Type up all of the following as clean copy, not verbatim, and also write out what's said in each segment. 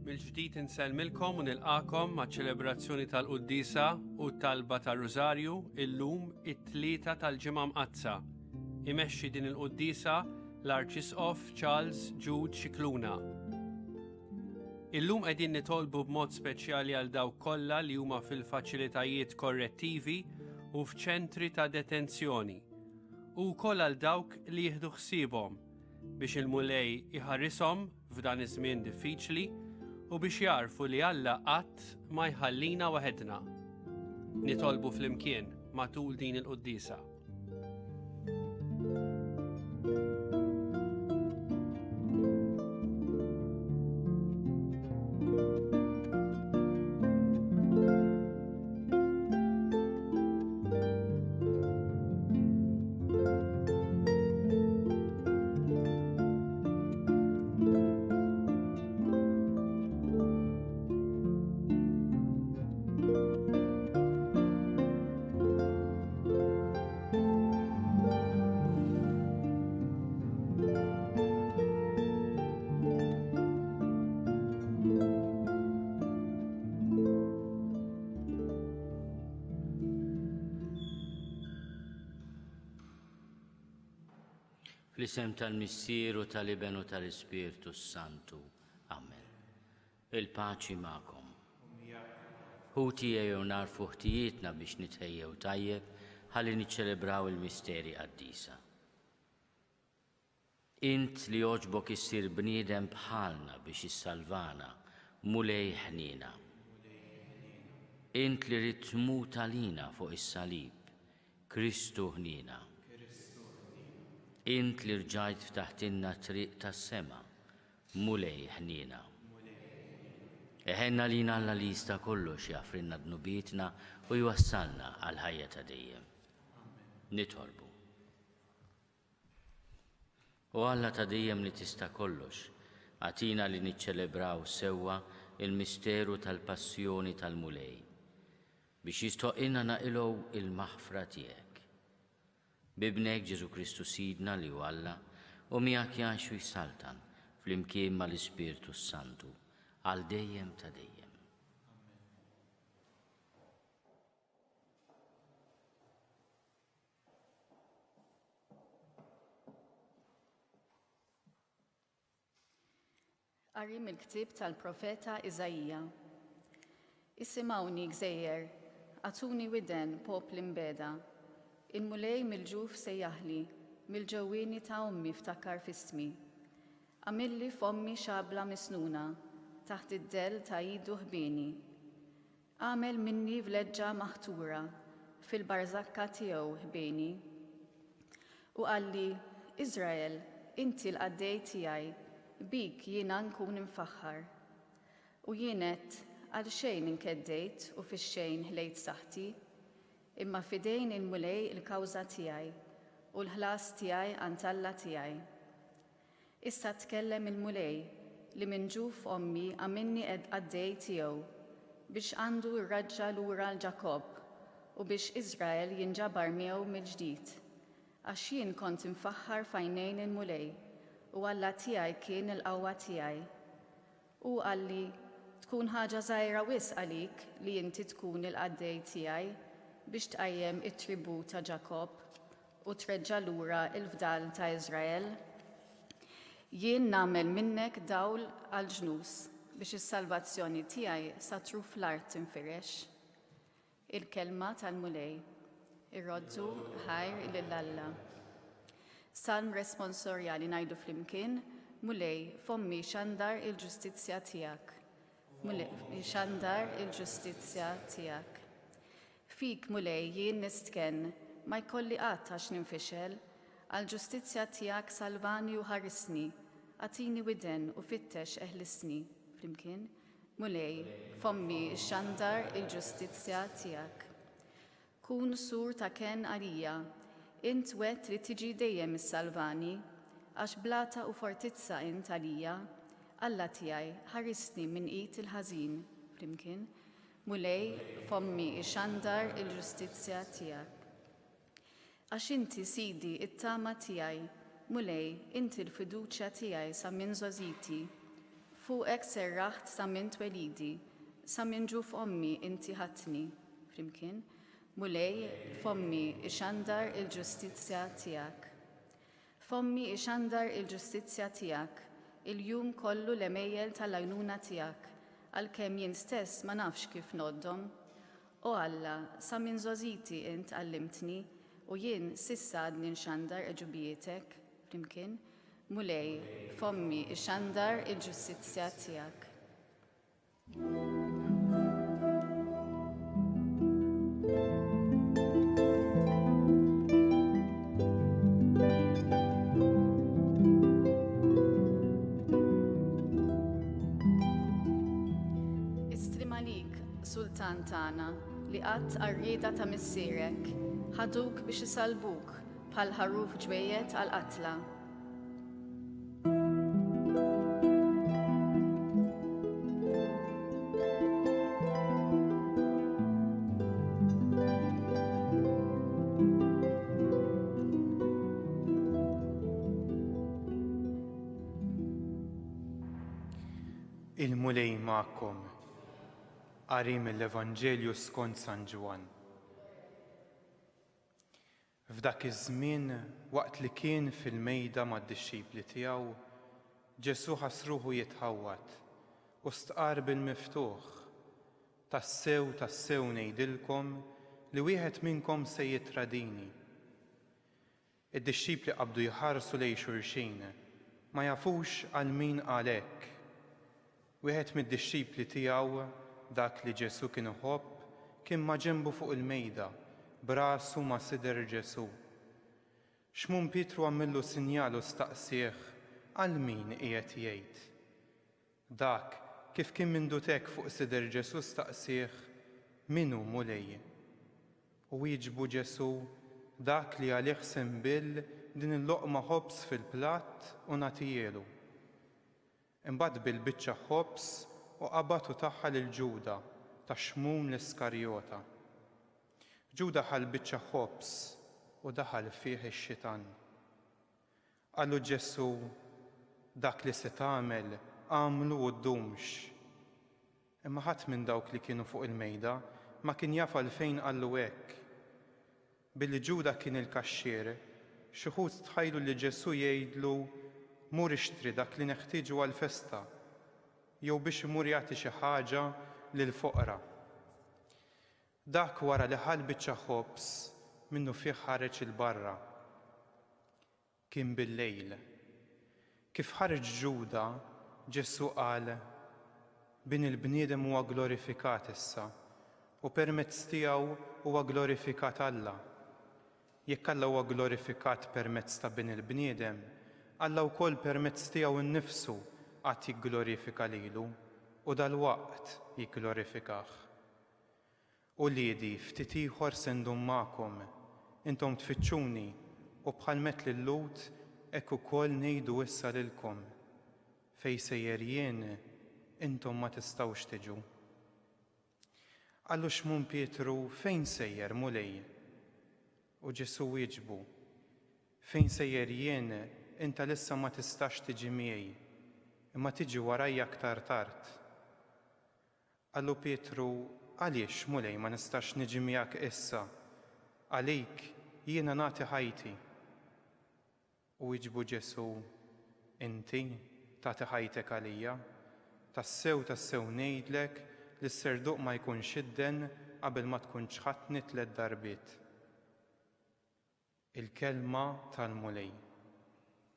Mil-ġdid insellmilkom u nilqakom maċ-ċelebrazzjoni tal-Quddiesa u t-talba ta' Rużarju illum it-tlieta tal-ġimgħa mqazza. Imexxi din il-Quddiesa l-Arċisqof Charles Jude Xikluna. Illum qegħdin nitolbu b'mod speċjali għal dawk kollha li huma fil-faċilitajiet korrettivi u f'ċentri ta' detenzjoni u wkoll għal dawk li jieħdu ħsiebhom biex il-mulej iħarrishom f'dan iż-żmien diffiċli u biex jarfu li Alla qatt ma jħallina waħedna. Nitolbu flimkien matul din il-Quddiesa. Fl-isem tal-Missieru tal-Iben u tal-Ispirtu Santu. Amen. Il-paċi magħkom. Ħuti jew narfu ħtijietna biex nitħejjew tajjeb ħalli niċċelebraw il-misteri Quddiesa. Int li jogħġbok issir bniedem bħalna biex issalvana, mulej ħnina. Int li rid tmut għalina fuq is-salib, Kristu ħnina. Int li rġajt ftaħtinna triq tas-sema, mulej ħnina. Eħenna lina Alla li jista' kollox jafrinna dnubietna u jwassalna għal ħajja ta' dejjem. Nitolbu. U Alla ta' dejjem li tista' kollox, għatina li niċċelebraw sewwa il-misteru tal-passjoni tal-mulej biex jistoqilna naqilgħu il-maħfra tiegħek. Bibnek Ġesu Kristu Sidna li hu Alla u miegħek jgħix u jsaltan flimkien mal-Ispirtu Santu għal dejjem ta' dejjem. Qari mill-ktieb tal-Profeta Iżajija. Issimgħuni Gżejjer, għatuni widen popli mbeda. Il-mulej mill-ġuf sejjaħli, mill-ġewwieni ta' ommi ftakar f'ismi. Għamilli f'ommi xabla misnuna, taħt id-del ta' idu ħbieni. Għamel minni vleġġa maħtura, fil-barzakka tiegħu ħbieni. U qalli, Iżrael, inti l-qaddej tiegħi, bik jiena nkun imfaħħar. U jienet għal xejn inkeddejt u fix-xejn ħlejt saħti, imma fidejn il-mulej il-kawża tiegħi u l-ħlas tiegħi għand Alla tiegħi. Issa tkellem il-mulej li minn ġuf ommi għamilni għaddej tiegħu biex għandu rraġġa lura l-Ġakob u biex Iżrael jinġabar miegħu mill-ġdid. Għax jien kont imfaħħar f'għajnejn il-mulej u Alla tiegħi kien il-qawwa tiegħi. U qalli tkun ħaġa żgħira wisq għalik li inti tkun il-qaddej tiegħi biex tqajjem it-tribut ta' Ġakob u treġġa' lura l-fdal ta' Iżrael. Jien nagħmel minnek dawl għal ġnus biex is-salvazzjoni tiegħi satru fl-art tinfirex. Il-kelma tal-mulej. Irroddu ħajr lil Alla. Salm responsorjali ngħidu flimkien, mulej fommi xandar il-ġustizzja tiegħek. Mulej xandar il-ġustizzja tiegħek. Fik mulej jien nistken, ma jkolli qatt għax ninfixel, għall-ġustizzja tiegħek salvani u ħarisni, għatini widen u fittex eħlisni. Flimkien, mulej fommi xandar il-ġustizzja tiegħek. Kun sur ta' ken għalija, int wet li tiġi dejjem is-salvani, għax blata u fortizza int għalija, Alla tiegħi ħarisni minn qid il-ħażin. Flimkien, mulej fommi xandar il-ġustizzja tiegħek. Għax inti Sidi it-tama tiegħi, mulej inti l-fiduċja tiegħi sa minn żożiti. Fuqek serraħt sa minn twelidi, sa minn ġuf ommi inti ħatni, flimkien, mulej fommi ixandar il-ġustizzja tiegħek. Fommi ixandar il-ġustizzja tiegħek, il-jum kollu l-emejjel tal-għajnuna tiegħek, għalkemm jien stess ma nafx kif noddhom. O Alla, sa minn żożiti int għallimtni u jien sissa għadni nxandar eġubijietek, flimkien, mulej fommi ixandar il-ġustizzja tiegħek. Sultan tagħna li qatt qarrieda ta' missierek, ħaduk biex isalbuk bħal ħarruf ġwejjed għal qatla. Il-mulej ma'kom. Qari mill-Evanġelju skont San Ġwan. F'dak iż-żmien waqt li kien fil-mejda mad-dixxipli tiegħu, Ġesu ħassruħu jitħawwad u stqar bil-miftuħ. Tassew ngħidilkom li wieħed minnkom se jitradini. Id-dixxipli qabdu jħarsu lejn xulxin, ma jafux għal min qal hekk. Wieħed mid-dixxipli tiegħu dak li Ġesu kien iħobb kien ma' ġenbu fuq il-mejda, b'rasu ma' sider Ġesu. Xmum Pietru għamillu sinjalu staqsih għal min qiegħed jgħid. Dak kif kien mindutek fuq sider Ġesu staqsih minu mulej. U jiġbu Ġesu dak li għalih sembil din il-loqma ħobs fil-platt u nagħtijielu. Imbagħad bil-biċċa ħobs u qabatu tagħha lil Ġuda ta' xmum l-Iskarjota. Ġuda ħal biċċa ħobs u daħal fih ix-xitan. Qalu Ġesu dak li se tagħmel għamlu u ddumx. Imma ħadd minn dawk li kienu fuq il-mejda ma kien jaf għalfejn qallu hekk. Billi Ġuda kien il-kaxxier, xi wħud tħajlu li Ġesu jgħidlu mur ixtri dak li neħtieġu għall-festa, jew biex imur jagħti xi ħaġa lill-foqra. Dak wara li ħal biċċa ħobs minnu fih ħareġ il-barra. Kien bil-lejl. Kif ħareġ Ġuda, Ġesu qal bin il-bniedem huwa glorifikat issa u permezz tiegħu huwa glorifikat Alla. Jekk Alla huwa glorifikat permezz ta' bin il-bniedem, Alla wkoll permezz tiegħu innifsu għad jigglorifika lilu u dalwaqt jigglorifikah. U liedi ftit ieħor se ndum magħkom, intom tfittxuni u bħal met lill-Lut hekk ukoll ngħidu issa lilkom. Fejn sejjer jien intom ma tistgħux tiġu. Qallu xmum Pietru fejn sejjer mulej? U Ġesu wieġbu, fejn sejjer jien inta lissa ma tistax tiġi miegħi, imma tiġi warajja aktar tard. Qallu Pietru, għaliex mulej ma nistax niġi miegħek issa? Għalik jiena nagħti ħajti. U jiġbu Ġesu, inti tagħti ħajtek għalija? Tassew ngħidlek li s-serduq ma jkunx idden qabel ma tkun ċħatni 3 darbiet. Il-kelma tal-mulej,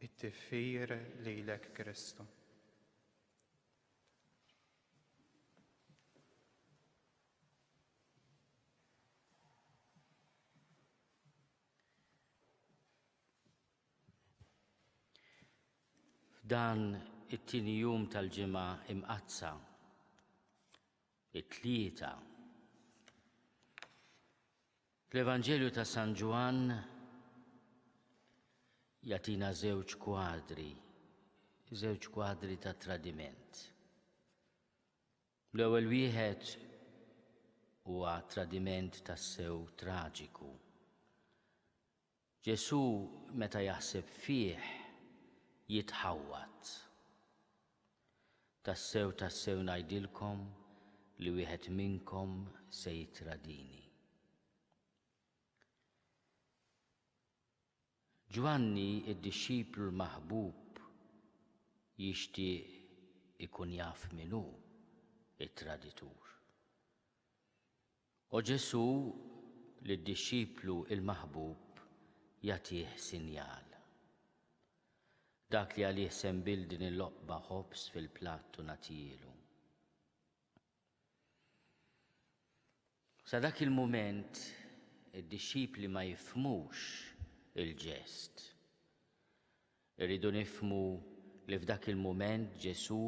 it-tifsir lilek Kristu. Dan it-tieni jum tal-ġimgħa imqazza, it-tlieta. L-Evanġelju ta' San Ġwan jagħtina żewġ kwadri ta' tradiment. L-ewwel wieħed huwa tradiment tassew traġiku. Ġesu meta jaħseb fih jitħawwad. tassew ngħidilkom li wieħed minnkom se jitradini. Ġwanni id-dixxiplu l-maħbub jixtieq ikun jaf min hu it-traditur. U Ġesu lid-dixxiplu l-maħbub jagħtih sinjal. Dak li għalih sembil din il-loqba ħobs fil-platt u nagħtilu. Sa dak il-mument id-dixxipli ma jifhmux il-ġest. Irridu nifhmu li f'dak il-mument Ġesu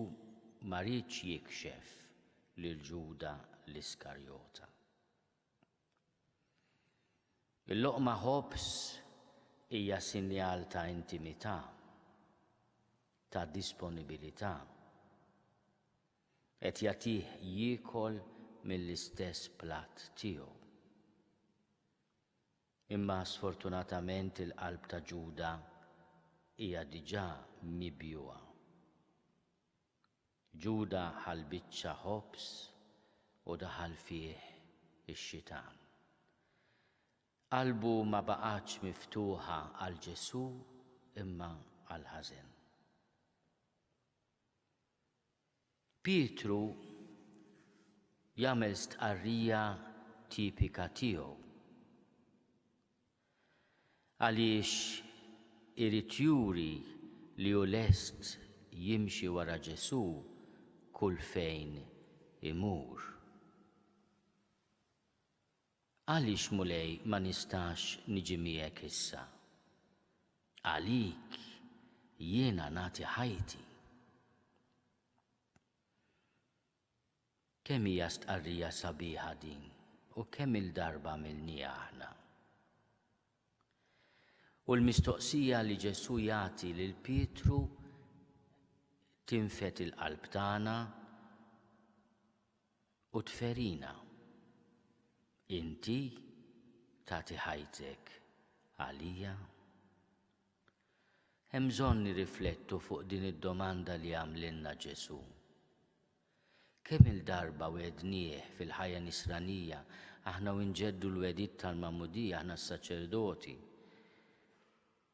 ma rridx jikxef lil Ġuda l-Iskarjota. Il-loqma ħobs hija sinjal ta' intimità, ta' disponibilità. Qed jagħtih jiekol mill-istess platt tiegħu. Imma sfortunatament il-qalb ta' Ġuda hija diġà mibjuwa. Ġuda ħal biċċa ħobs u daħal fih ix-xitan. Qalbu ma baqgħetx miftuħa għal Ġesu imma għal ħażen. Pietru jagħmel stqarrija tipika tiegħu għaliex irid juri li hu lest jimxi wara Ġesu kull fejn imur. Għaliex mulej ma nistax niġi miegħek issa? Għalik jiena nagħti ħajti. Kemm hija stqarrija sabiħa din u kemm il-darba għamilniha aħna. U l-mistoqsija li Ġesu jagħti lil Pietru tinfet il-qalb tagħna u tferina. Inti tagħti ħajtek għalija? Hemm bżonn nirriflettu fuq din id-domanda li għamlilna Ġesu. Kemm il-darba wednieh fil-ħajja nisranija aħna u nġeddu l-wedid tal-Magħmudija aħna s-saċerdoti,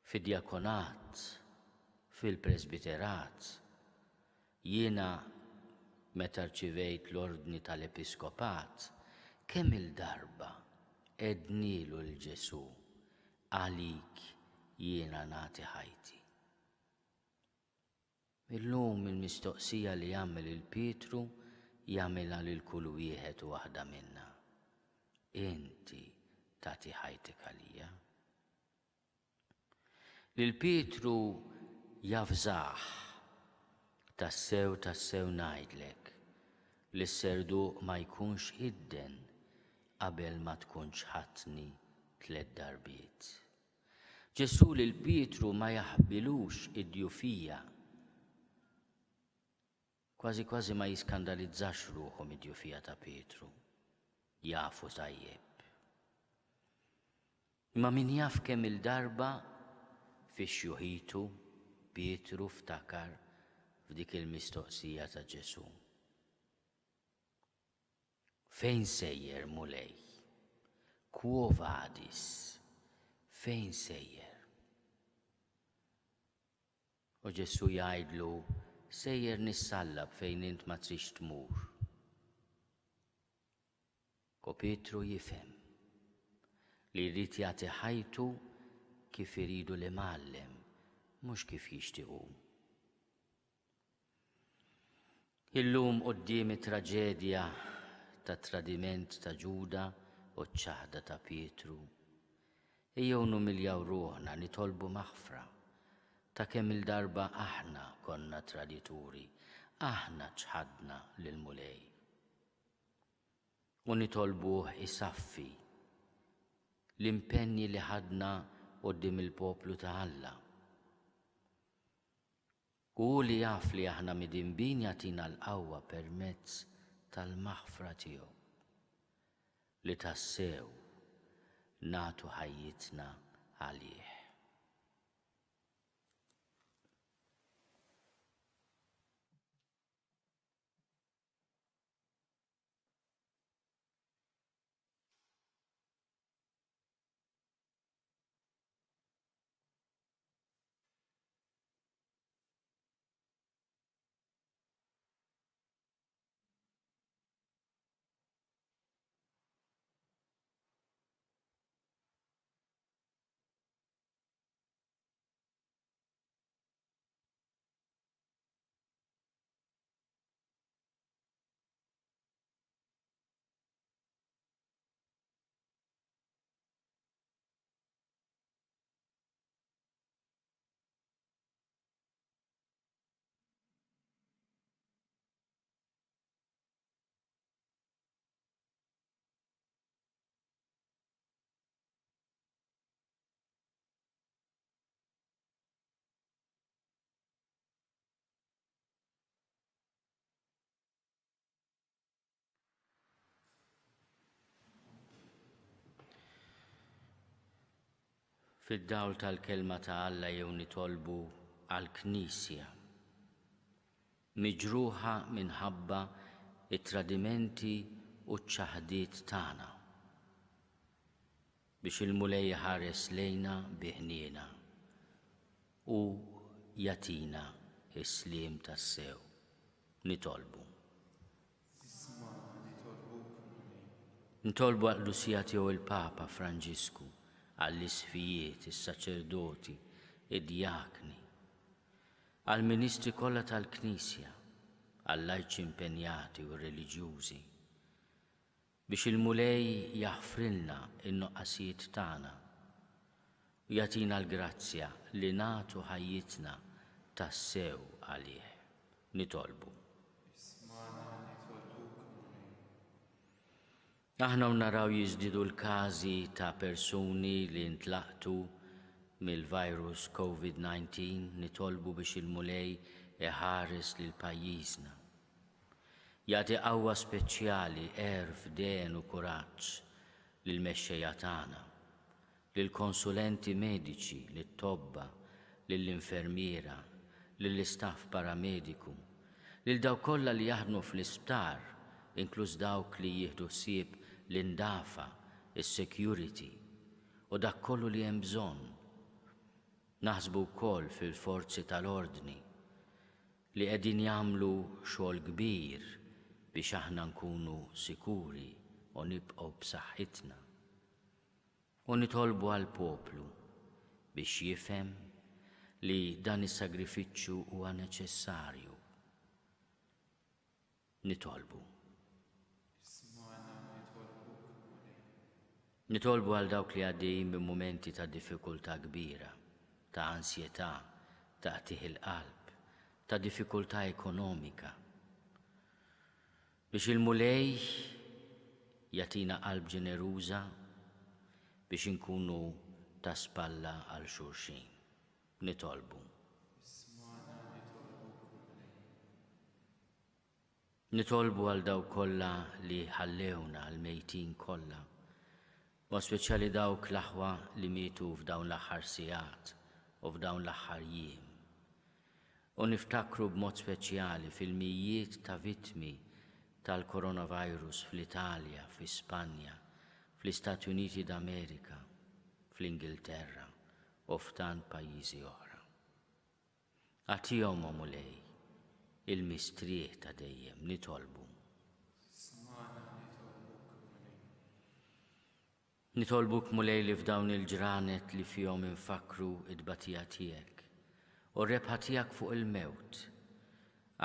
fid-djakonat, fil-presbiterat. Jiena meta rċivejt l-ordni tal-episkopat, kemm il-darba ednilu l-Ġesu għalik jiena nagħti ħajti. Illum il-mistoqsija li jagħmel il-Pietru jagħmilha lil kull wieħed u waħda minna. Inti tagħti ħajtek għalija? Lil Pietru jafżaħ tassew ngħidlek li s-serduq ma jkunx idden qabel ma tkunx ħadtni 3 darbiet. Ġesu lil Pietru ma jaħbilux id-djufija. Kważi ma jiskandalizzax ruħu mid-djufija ta' Pietru. Jafu tajjeb. Imma min jaf kemm il-darba fix-xjuħitu Pietru ftakar f'dik il-mistoqsija ta' Ġesu. Fejn sejjer mulej? Quo vadis? Fejn sejjer? U Ġesu jgħidlu sejjer nissallab fejn int ma trix tmur. U Pietru jifhem li jrid jagħti ħajtu kif iridu l-imgħallem, mhux kif jixtiequ. Illum quddiem it-traġedja ta' tradiment ta' Ġuda u ċ-ċaħda ta' Pietru. Ejjew numiljaw ruħna nitolbu maħfra ta' kemm il-darba aħna konna tradituri, aħna ċħadna lil mulej. U nitolbuh isaffi l-impenni li ħadna quddiem il-poplu ta' Alla. U li jaf li aħna midinbin jagħtina l-qawwa permezz tal-maħfra tiegħu li tassew nagħtu ħajjitna għalih. Fid-dawl tal-kelma ta' Alla jew nitolbu għall-Knisja miġruħa minħabba it-tradimenti u ċ-ċaħdiet tagħna biex il-mulej ħares lejna biħniena u jatina is-sliem tas-sew. Nitolbu. Nitolbu għall-Lusija tiegħu il-Papa Franġisku, għall-isfijiet, is-saċerdoti, id-djakni, għall-ministri kollha tal-Knisja, għall-lajċi impenjati u reliġjużi biex il-mulej jaħfrilna in-noqqasijiet tagħna u jagħtina l-grazzja li nagħtu ħajjitna tas-sew għalih. Nitolbu. Aħna naraw jiżdiedu l-każi ta' persuni li ntlaqtu mill-virus COVID-19, nitolbu biex il-mulej iħares lil pajjiżna. Jagħti qawwa speċjali, erf, den u kuraġġ lill-mexxejja tagħna, lill-konsulenti mediċi, lit-tobba, lill-infermiera, lill-istaff paramediku, lil dawk kollha li jaħdmu fl-isptar, inkluż dawk li jieħdu ħsieb l-indafa, is-security u dak kollu li hemm bżonn. Naħsbu wkoll fil-forzi tal-ordni li qegħdin jagħmlu xogħol kbir biex aħna nkunu sikuri u nibqgħu b'saħħitna. U nitolbu għall-poplu biex jifhem li dan is-sagrifiċċju huwa neċessarju. Nitolbu. Nitolbu għal dawk li għaddejjin minn mumenti ta' diffikultà kbira, ta' ansjetà, ta' qtieħ il-qalb, ta' diffikultà ekonomika. Biex il-mulej jagħtina qalb ġeneruża biex inkunu ta' spalla għal xulxin. Nitolbu. Nitolbu għal dawk kollha li ħallewna l-mejtin kollha, u speċjali dawk l-aħwa li mietu f'dawn l-aħħar sigħat u f'dawn l-aħħar jiem. U niftakru b'mod speċjali fil-mijiet ta' vittmi tal-coronavirus fl-Italja, fl-Ispanja, fl-Istati Uniti d'Amerika, fl-Ingilterra u f'tant pajjiżi oħra. Għatihom mulej il-mistrieħ ta' dejjem. Nitolbu. Nitolbuk mulej li f'dawn il-ġranet li fihom infakru id-batija tiegħek u r-rebħa tiegħek fuq il-mewt.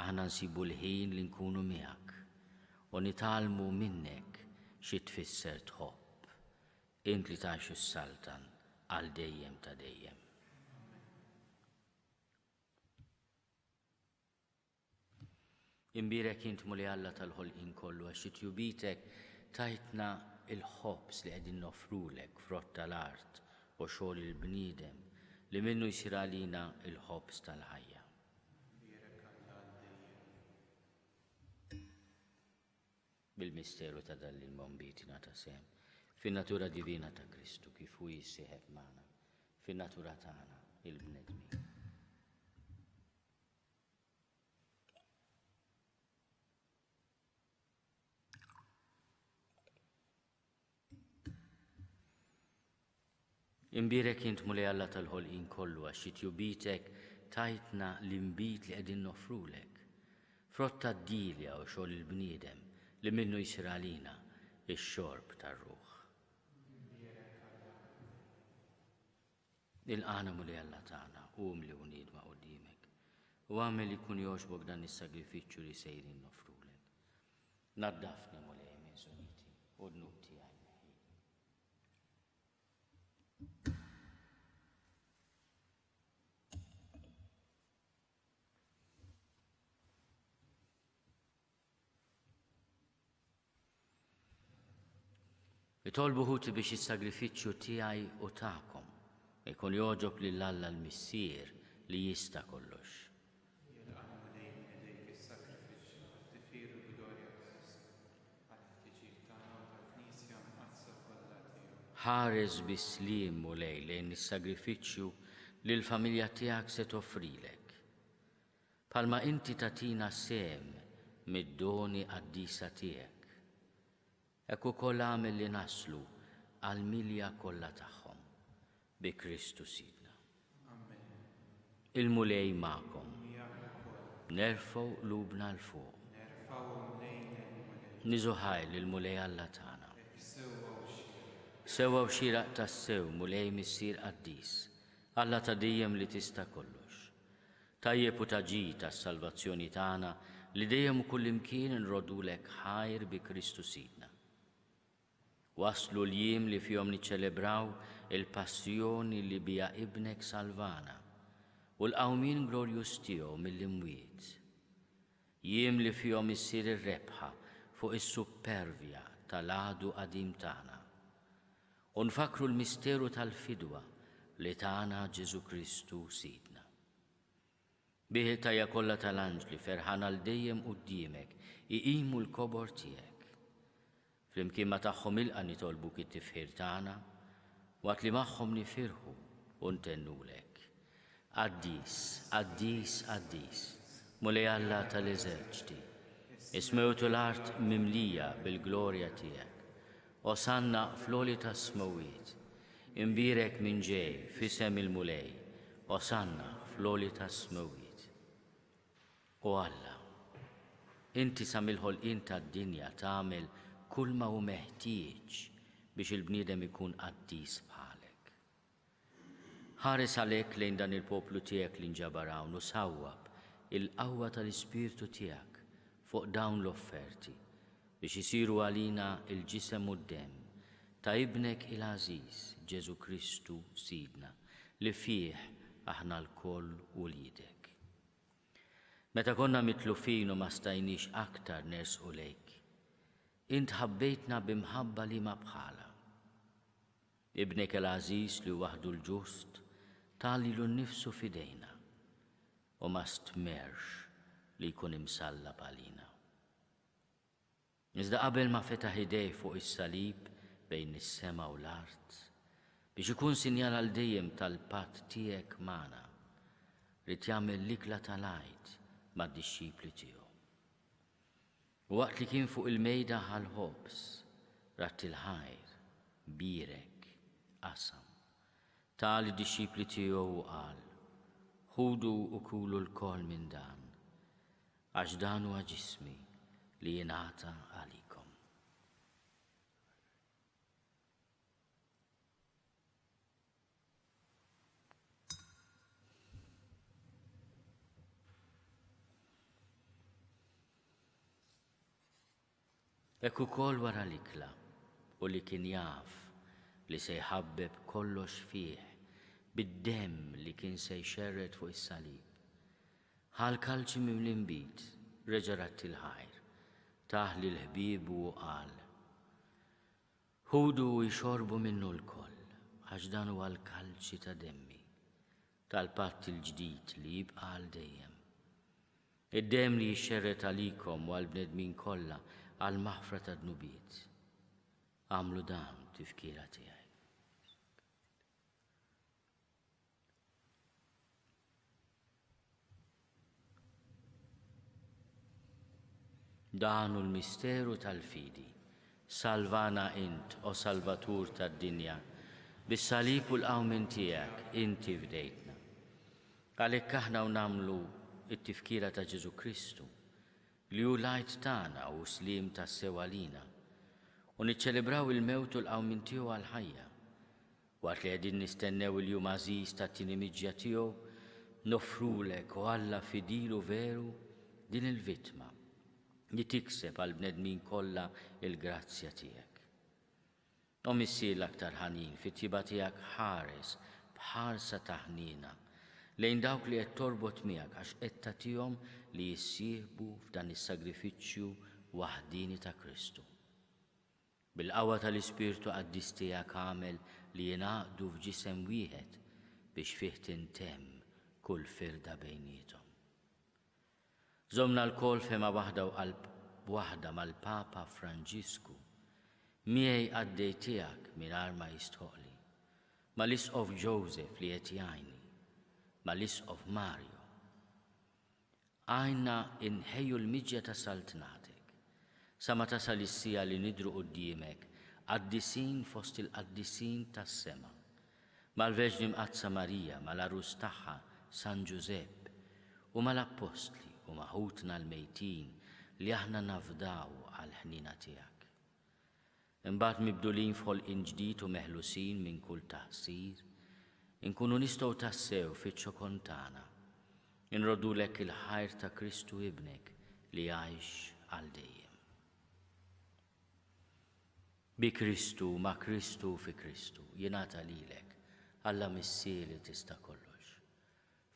Aħna nsibu l-ħin li nkunu miegħek u nitalmu minnek xi tfisser tħobb. Int li tgħix is-saltan għal dejjem ta' dejjem. Imbirek int mulej Alla tal-ħolqien kollu għax it-tjubitek tajtna il-ħobs li qegħdin nofrulek frott tal-art u xogħol il-bniedem li minnu jsir għalina il-ħobs tal-ħajja. Bil-misteru ta' dan il-mombiti nata sem, fin-natura divina ta' Kristu kif hu jissieħeb magħna, fin-natura tagħna il-bnedmin. Imbirek int mulej Alla tal-ħolqien kollu għax it-tjubitek tajtna l-imbit li qegħdin nofrulek. Frott tad-dilja u xogħol il-bniedem li minnu jsir għalina ix-xorb tar-ruħ. Il-qana mulej Alla tagħna qum li uniedma quddiemek u għamel ikun jogħġbok dan is-sagrifiċċju li sejrin nofrulek. Naddafni mulej minn żuniti u d-nub tiegħi. Itolbu ħuti biex is-sagrifiċċju tiegħi u tagħkom ikun jogħġob lil Alla l-Missier li jista' kollox. ħares bis-slim u lejn is-sagrifiċċju li l-familja tiegħek se toffrilek. Palma inti tatina sem mid-doni Quddiesa tiegħek. Hekk ukoll għamel li naslu għall-milja kollha tagħhom bi Kristu Sidna. Il-mulej magħkom. Nerfgħu qlubna l fuq. Niżuħaj lill-mulej Alla tagħna. Sewwa xieraq tas-sew mulej missier Quddies, Alla ta' dejjem li tista' kollox. Tajjeb u taġi tas-salvazzjoni tagħna li dejjem u kullimkien nrodulek ħajr bi Kristu Sidna. Waslu l-jiem li fihom niċċelebraw il-passjoni li bija ibnek salvana u l-qawmin glorjus tiegħu mill-imwiet. Jiem li fihom issir ir-rebħa fuq is-supervja tal-għadu qadim tagħna. U nfakru l-misteru tal-fidwa li tagħna Ġesu Kristu Sidna. Bih tajja kollha tal-anġli ferħana l-dejjem quddiemek iqimu l-kobor tiegħek. Flimkien ma tagħhom ilqa' nitolbuk it-tifħir tagħna waqt li magħhom nifirħu u ntennulek. Quddies, Quddies, Quddies, mulej Alla tal-eżerċti, ismewtu l-art mimlija bil-glorja tiegħek. Osanna fl-oli tas-smawiet, imbirek minn ġej f'isem il-mulej, osanna fl-oli tas-smawiet. U Alla, inti sa mill-ħolqien tad-dinja tagħmel kull ma hu meħtieġ biex il-bniedem ikun Quddies bħalek. Ħares għalhekk lejn dan il-poplu tiegħek li nġabaraw u sawwab il-qawwa tal-Ispirtu tiegħek fuq dawn l-offerti biex isiru għalina il-ġisem u d-dem ta' ibnek il-Għażiż Ġesu Kristu Sidna li fih aħna l-koll wulidek. Meta konna mitlufin u ma stajniex aktar nersqu lejk, int ħabbejtna bimħabba li ma bħala. Ibnek il-Għażiż li waħdu l-ġust talilu nnifsu fidejna u ma stmerx li jkun imsallab għalina. Iżda qabel ma fetaħ idej fuq is-salib bejn is-sema u l-art biex ikun sinjal għal dejjem tal-patt tiegħek magħna, rid jagħmel l-ikla tal-għid mad-dixxipli tiegħu. U waqt li kien fuq il-mejda ħal-ħobs, rat il-ħajr, birek, qasam, tal id-dixxipli tiegħu u qal: ħudu u kulu l-kol minn dan, għax dan huwa ġismi li jingħata għalikom. Hekk ukoll wara l-ikla u li kien jaf li se jħabbeb kollox fih bid-demm li kien se jxerred fuq is-salib. Ħal kalċi miml-imbit reġa' rat il-ħajr, taħ li l-ħbieb u qal: ħudu u jxorbu minnu l-koll, għax dan huwa l-kalċi ta' demmi, tal-patt il-ġdid li jibqa' għal dejjem. Id-demm li jxerred għalikom u għall-bnedmin kollha għal maħfra ta' dnubiet. Għamlu dan tifkira tiegħi. Dan hu l-misteru tal-fidi. Salvana int, o Salvatur tad-dinja, bis-salib u l-qawmin tiegħek inti fdejtna. Għalhekk aħna nagħmlu it-tifkira ta' Ġesu Kristu li hu l-għajt tagħna u slim tas-sew għalina u niċċelebraw il-mewt u l-qawmin tiegħu għall-ħajja. Waqt li qegħdin nistennew il-jum għażiż tat-tieni miġġa tiegħu, nofrulek u Alla fidilu veru din il-vittma li tikseb għal bnedmin kollha il-grazzja tiegħek. U missier l-aktar ħanin fit-tjiba tiegħek ħares bħarsa taħnina lejn dawk li qed torbot miegħek għax qed tagħtihom li jissieħbu f'dan is-sagrifiċċju waħdini ta' Kristu. Bil-qawwa tal-Ispirtu Quddies tiegħek għamel li jingħaqdu f'ġisem wieħed biex fih tintemm kull firda bejniethom. Żommna l-kol fema waħda u qalb waħda mal-Papa Franġisku miej għaddej tiegħek mingħajr ma jistħoqli, ma l-isqof Joseph li qed jgħinni, ma l-isqof Mario. Għajna inħejju l-miġja ta' saltnatek, sa ma tasal is-sija li nidru quddiemek qaddisin fost il-qaddisin tas-sema, mal-Verġni Mqazza Marija, mal-Arus tagħha San Giuseppe u mal-Apostli u maħutna l-mejtin li aħna nafdaw għal-ħnina tiegħek. Imbagħad mibdulin f'ħolqien ġdid u meħlusin minn kull taħsir, inkunu nistgħu tassew fiċ-ċokon tagħna, inrodulek il-ħajr ta' Kristu ibnek li jgħix għal dejjem. Bi Kristu, ma' Kristu fi Kristu, jingħata lilek Alla missieri tista' kollox.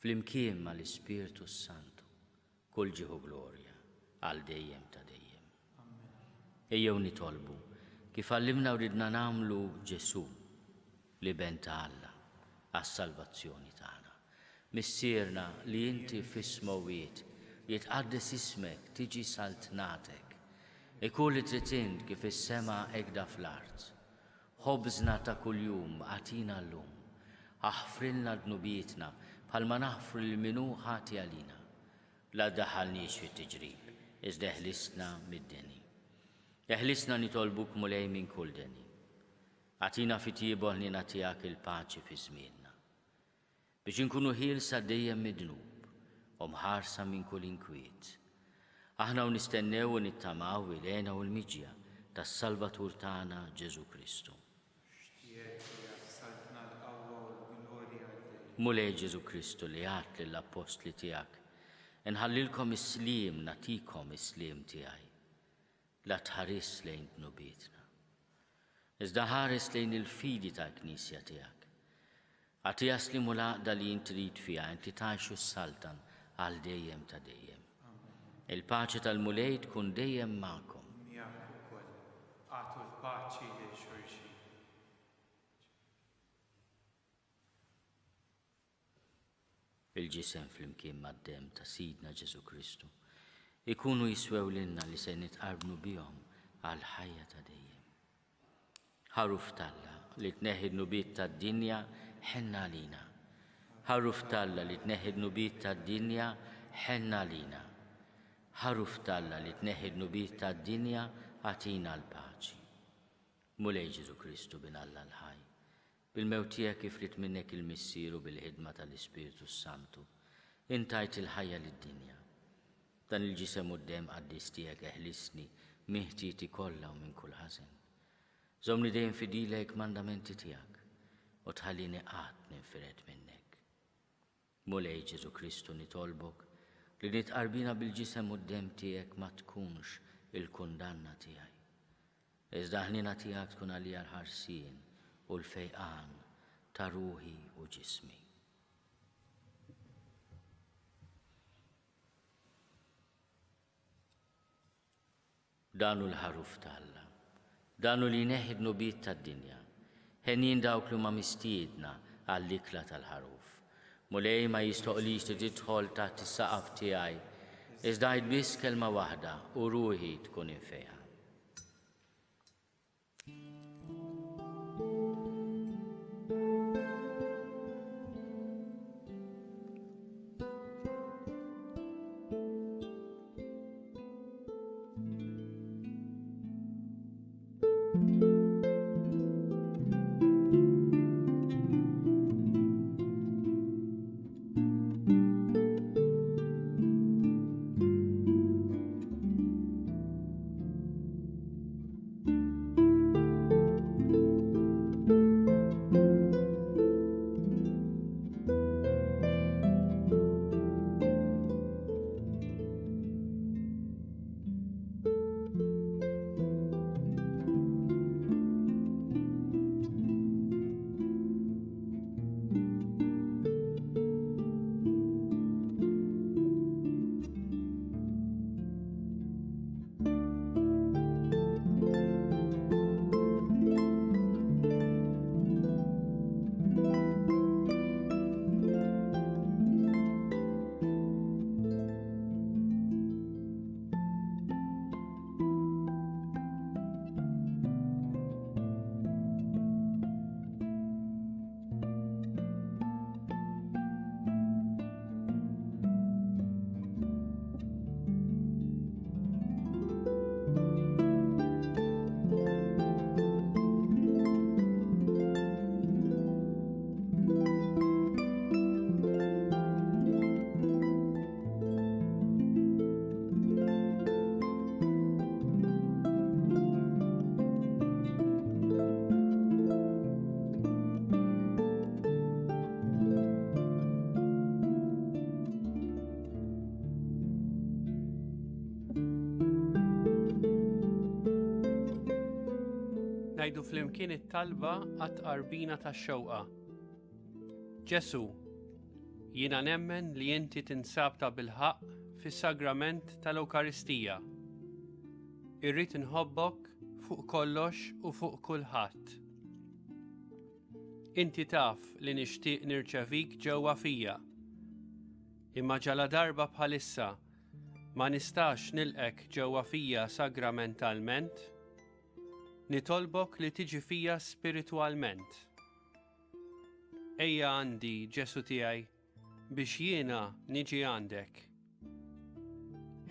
Flimkien ma' l-Ispiritu Santu, kull ġieħu glorja għal dejjem ta' dejjem. Ejjew nitolbu kif għallimna u ridna nagħmlu Ġesu li ben ta' Alla għas-salvazzjoni tagħna. Missierna li inti fis-smawiet jitqaddes ismek tiġi saltnatek, ikun li trid int kif is-sema hekk fl-art. Ħobżna ta' kuljum għatina llum, aħfrilna dnubietna bħalma naħfru l-minu ħati għalina. La daħalniex fit-tiġrib, iżda eħlisna mid-deni. Eħlisna nitolbuk mulej minn kull deni. Għatina fit-tiebu ħnina tiegħek il-paċi fi żmienna, biex inkunu ħielsa dejjem mid-dnub u mħarsa minn kull inkwiet. Aħna u nistennew u nittamaw il-għena u l-miġja tas-Salvatur tagħna Ġesu Kristu. Mulej Ġesu Kristu li għat lill-apostli tiegħek, inħallilkom is-sliem natikom is-sliem tiegħi. La tħares lejn dnubietna, iżda ħares lejn il-fidi tal-Knisja tiegħek. Għatija slimu l-għaqda li inti trid fiha, inti tgħixu s-saltan għal dejjem ta' dejjem. Il-paċi tal-mulej tkun dejjem magħkom. Miegħek ukoll, għatu l-paċi lil xulxin. Il-ġisem flimkien mad-dem ta' Sidna Ġesu Kristu ikunu jiswew lilna li se nitqarbnu bihom għal ħajja ta' dejjem. Ħaruf Talla li tneħħi d-nubiet tad-dinja ħenna lina. Ħaruf Talla li tneħħi d-nubiet tad-dinja ħenna lina. Ħaruf Talla li tneħħi d-nubiet tad-dinja għatina l-paċi. Mulej Ġesu Kristu bin Alla l-ħaj, bil-mewt tiegħek kif rid minnek il-missieru bil-ħidma tal-Ispiritu Santu, intajt il-ħajja lid-dinja. Dan il-ġisem quddiem qaddis tiegħek eħlisni minn ħtieti kollha u minn kull ħażen. Żommni dejjem fidilek mandamenti tiegħek u tħallini qatt ninfired minnek. Mulej Ġesu Kristu nitolbok li nitqarbina bil-ġisem quddiem tiegħek ma tkunx il-kundanna tiegħi. Iżda ħnina tiegħek tkun għalija l-ħarsien u l-fejqan ta' ruħi u ġismi. Danu l-ħaruf Talla, danu li neħi d-nubiet tad-dinja, ħenjin dawk li ma mistiedna għall-ikla tal-ħaruf. Mulej ma jistoqlix li tidħol taħt is-saqaf tiegħi, iżda ngħid biss kelma waħda u ruħi tkun infejqa. ngħidu flimkien it-talba għat-qarbina tax-xewqa. Ġesu, jiena nemmen li inti tinsab ta' bilħaq fis-sagrament tal-Ewkaristija. Irrid inħobbok fuq kollox u fuq kulħadd. Inti taf li nixtieq nirċevik ġewwa fija. Imma ġala darba bħalissa ma nistax nilqek ġewwa fija sagramentalment, nitolbok li tiġi fija spiritwalment. Ejja għandi, Ġesu tiegħi, biex jiena niġi għandek.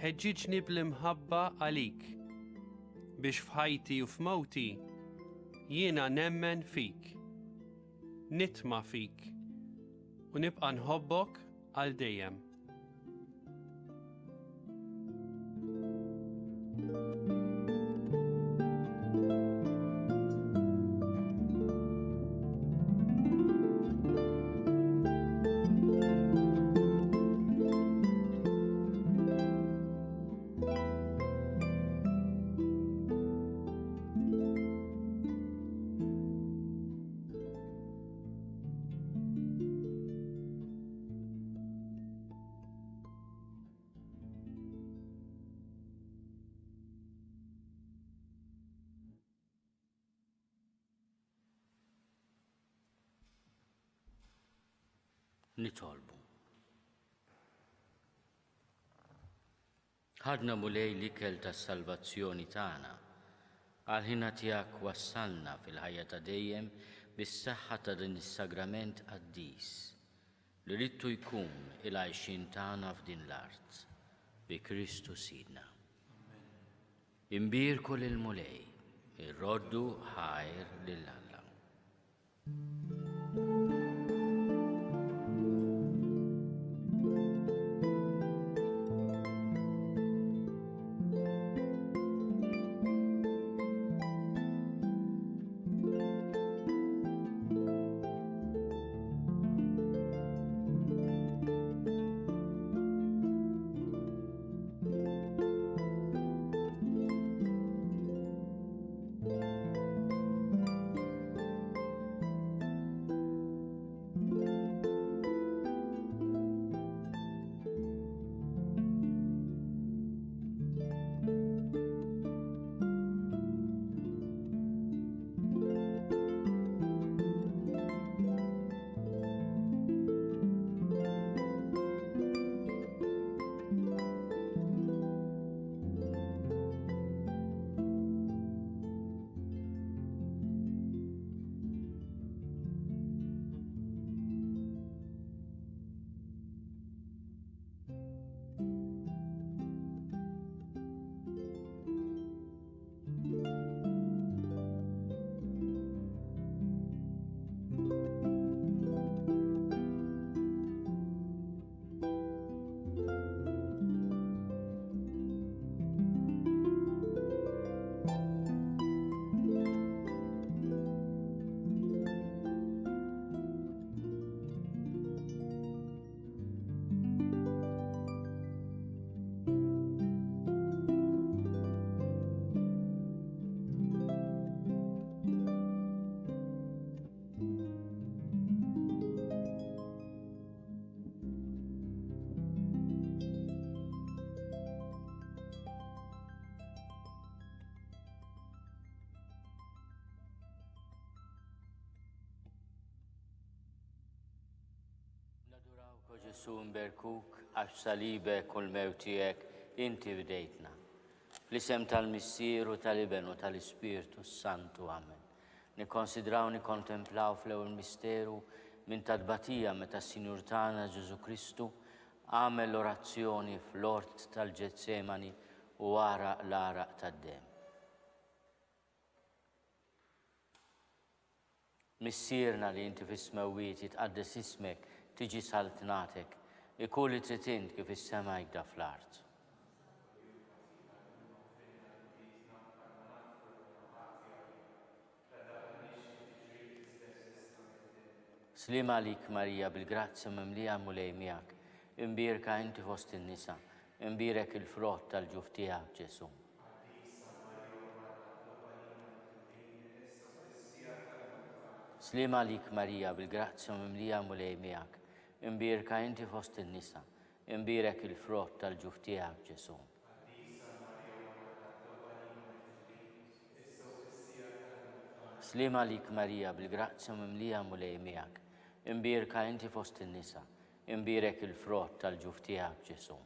Ħeġġiġni bl-imħabba għalik, biex f'ħajti u f'mowti jiena nemmen fik, nitma' fik u nibqa' nħobbok għal dejjem. Nitolbu. Ħadna mulej l-ikel tas-salvazzjoni tagħna, għal-ħina tiegħek wassalna fil-ħajja ta' dejjem bis-saħħa ta' din is-sagrament qaddis li ridtu jkun il-għajxin tagħna f'din l-art bi Kristu Sidna. Imbirku lil mulej, irroddu ħajr lil Alla. Ġesu nberkuk għax salibek u l-mewt tiegħek inti bdejtna. Fl-isem tal-Missieru tal-Iben u tal-Ispirtu Santu, amen. Nikkonsidraw nikkontemplaw fl-ewwel misteru minn tadbatija meta s-Sinjur tagħna Ġesu Kristu għamel l-orazzjoni fl-ort tal-Ġetsemani u wara l-araq tad-dem. Missierna li inti fis-smewwiet jitqaddes ismek tiġi saltnatek, ikun li trid int kif is-sema jgda fl-art. Slima għalik Marija bil-grazzja mimlija mulej miegħek, imbierka inti fost in-nisa, imbierek il-frott tal-ġuf tiegħek Ġesu. Slima lik Marija, bil-grazzja mimlija mulej miegħek, imbierka inti fost in-nisa, imbierek il-frott tal-ġuf tiegħek Ġesu. Slima lik Marija, bil-grazzja mimlija mulej miegħek, imbierka inti fost in-nisa, imbierek il-frott tal-ġuf tiegħek Ġesu.